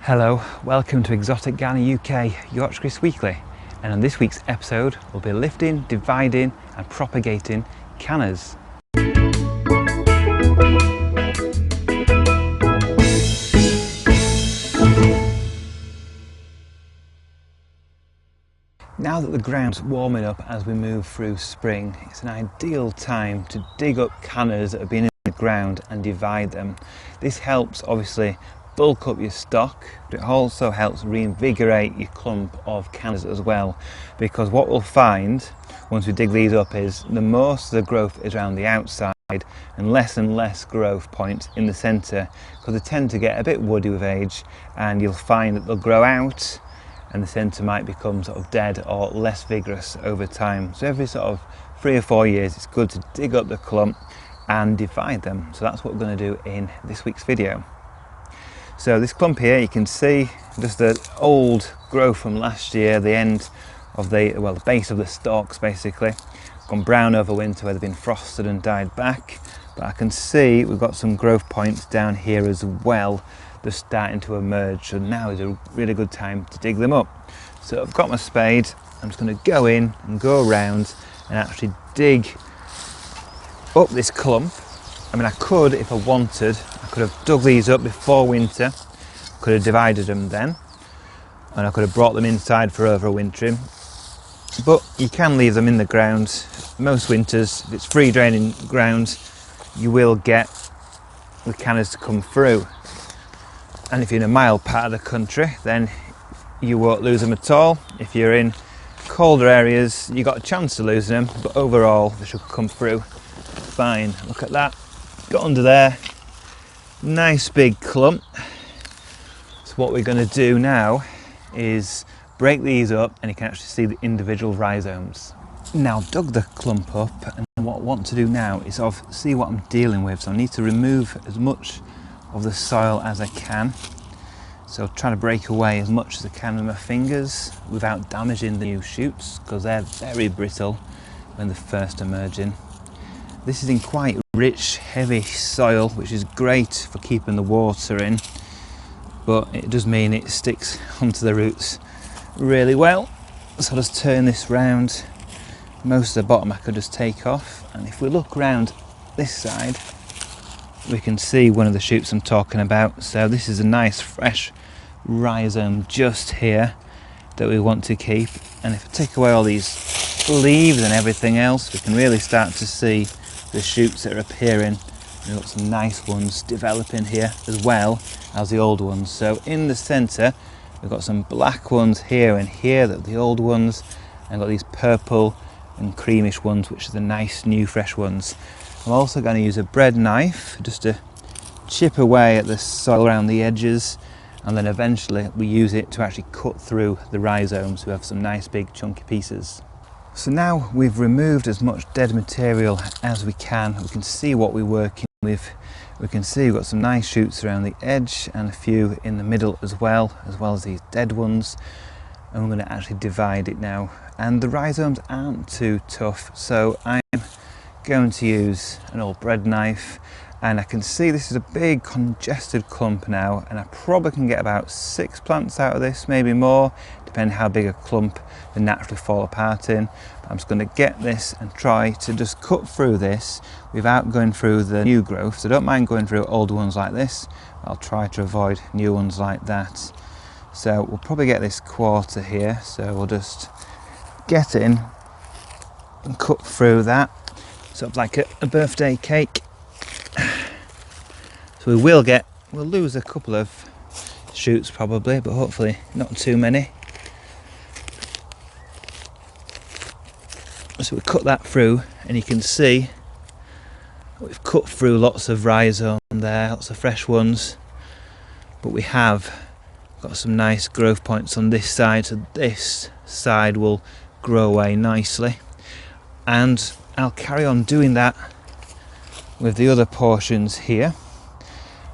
Hello, welcome to Exotic Ghana UK, Yorkshire Kris Weekly, and on this week's episode we'll be lifting, dividing and propagating cannas. Now that the ground's warming up as we move through spring, it's an ideal time to dig up cannas that have been in the ground and divide them. This helps obviously bulk up your stock, but it also helps reinvigorate your clump of cannas as well, because what we'll find once we dig these up is the most of the growth is around the outside and less growth points in the centre, because they tend to get a bit woody with age, and you'll find that they'll grow out and the centre might become sort of dead or less vigorous over time. So every sort of 3 or 4 years it's good to dig up the clump and divide them. So that's what we're going to do in this week's video. So this clump here, you can see just the old growth from last year, the end of the base of the stalks basically. Gone brown over winter where they've been frosted and died back. But I can see we've got some growth points down here as well, just starting to emerge. So now is a really good time to dig them up. So I've got my spade, I'm just going to go in and go around and actually dig up this clump. I mean, I could, if I wanted, I could have dug these up before winter, could have divided them then, and I could have brought them inside for overwintering. But you can leave them in the ground. Most winters, if it's free draining ground, you will get the cannas to come through. And if you're in a mild part of the country, then you won't lose them at all. If you're in colder areas, you've got a chance of losing them, but overall they should come through fine. Look at that. Got under there, nice big clump. So what we're going to do now is break these up, and you can actually see the individual rhizomes. Now I've dug the clump up, and what I want to do now is sort of see what I'm dealing with. So I need to remove as much of the soil as I can. So I'll try to break away as much as I can with my fingers without damaging the new shoots, because they're very brittle when they're first emerging. This is in quite rich, heavy soil, which is great for keeping the water in, but it does mean it sticks onto the roots really well. So I'll just turn this round. Most of the bottom I could just take off, and if we look round this side, we can see one of the shoots I'm talking about. So this is a nice fresh rhizome just here that we want to keep, and if I take away all these leaves and everything else, we can really start to see the shoots that are appearing. We've got some nice ones developing here as well as the old ones. So in the centre we've got some black ones here and here, that are the old ones, and got these purple and creamish ones, which are the nice new fresh ones. I'm also going to use a bread knife just to chip away at the soil around the edges, and then eventually we use it to actually cut through the rhizomes. We have some nice big chunky pieces. So now we've removed as much dead material as we can see what we're working with. We can see we've got some nice shoots around the edge and a few in the middle as well as these dead ones. And we're going to actually divide it now. And the rhizomes aren't too tough, so I'm going to use an old bread knife, and I can see this is a big congested clump now, and I probably can get about 6 plants out of this, maybe more, depending how big a clump they naturally fall apart in. But I'm just going to get this and try to just cut through this without going through the new growth. So I don't mind going through old ones like this, I'll try to avoid new ones like that. So we'll probably get this quarter here, so we'll just get in and cut through that, sort of like a birthday cake. So we'll lose a couple of shoots probably, but hopefully not too many. So we cut that through, and you can see we've cut through lots of rhizome there, lots of fresh ones, but we have got some nice growth points on this side, so this side will grow away nicely, and I'll carry on doing that with the other portions here.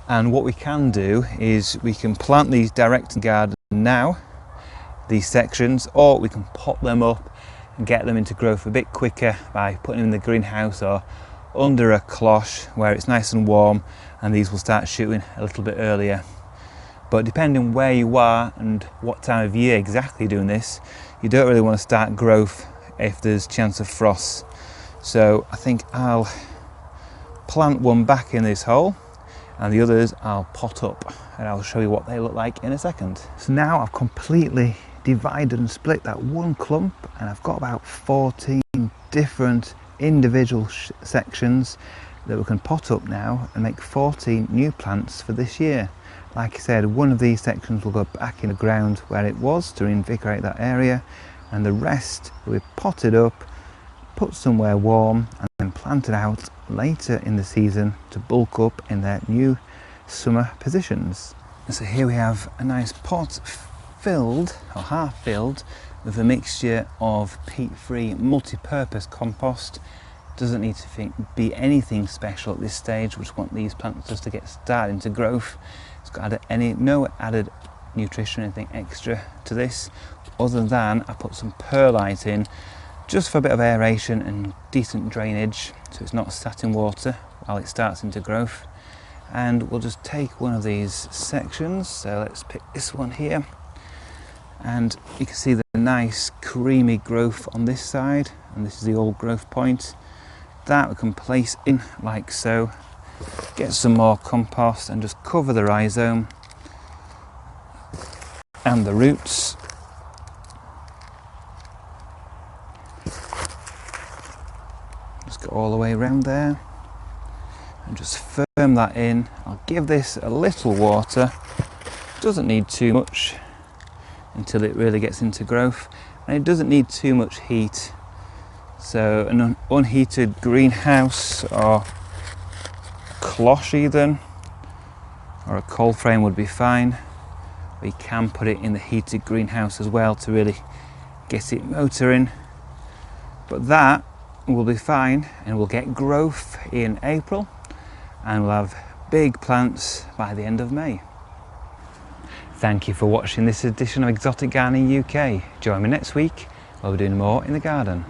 And what we can do is we can plant these direct in garden now, these sections, or we can pop them up and get them into growth a bit quicker by putting them in the greenhouse or under a cloche where it's nice and warm, and these will start shooting a little bit earlier. But depending where you are and what time of year exactly doing this, you don't really want to start growth if there's chance of frost. So I think I'll plant one back in this hole, and the others I'll pot up, and I'll show you what they look like in a second. So now I've completely divided and split that one clump, and I've got about 14 different individual sections that we can pot up now and make 14 new plants for this year. Like I said, one of these sections will go back in the ground where it was to reinvigorate that area, and the rest will be potted up, put somewhere warm, and then planted out later in the season to bulk up in their new summer positions. So here we have a nice pot filled, or half filled, with a mixture of peat-free multi-purpose compost. Doesn't need to be anything special at this stage. We just want these plants just to get started into growth. It's got no added nutrition or anything extra to this, other than I put some perlite in just for a bit of aeration and decent drainage, so it's not sat in water while it starts into growth. And we'll just take one of these sections, so let's pick this one here, and you can see the nice creamy growth on this side, and this is the old growth point. That we can place in like so, get some more compost and just cover the rhizome and the roots. Just go all the way around there and just firm that in. I'll give this a little water, doesn't need too much until it really gets into growth, and it doesn't need too much heat. So an unheated greenhouse or cloche even, or a cold frame would be fine. We can put it in the heated greenhouse as well to really get it motoring. But that will be fine, and we'll get growth in April, and we'll have big plants by the end of May. Thank you for watching this edition of Exotic Gardening UK. Join me next week where we're doing more in the garden.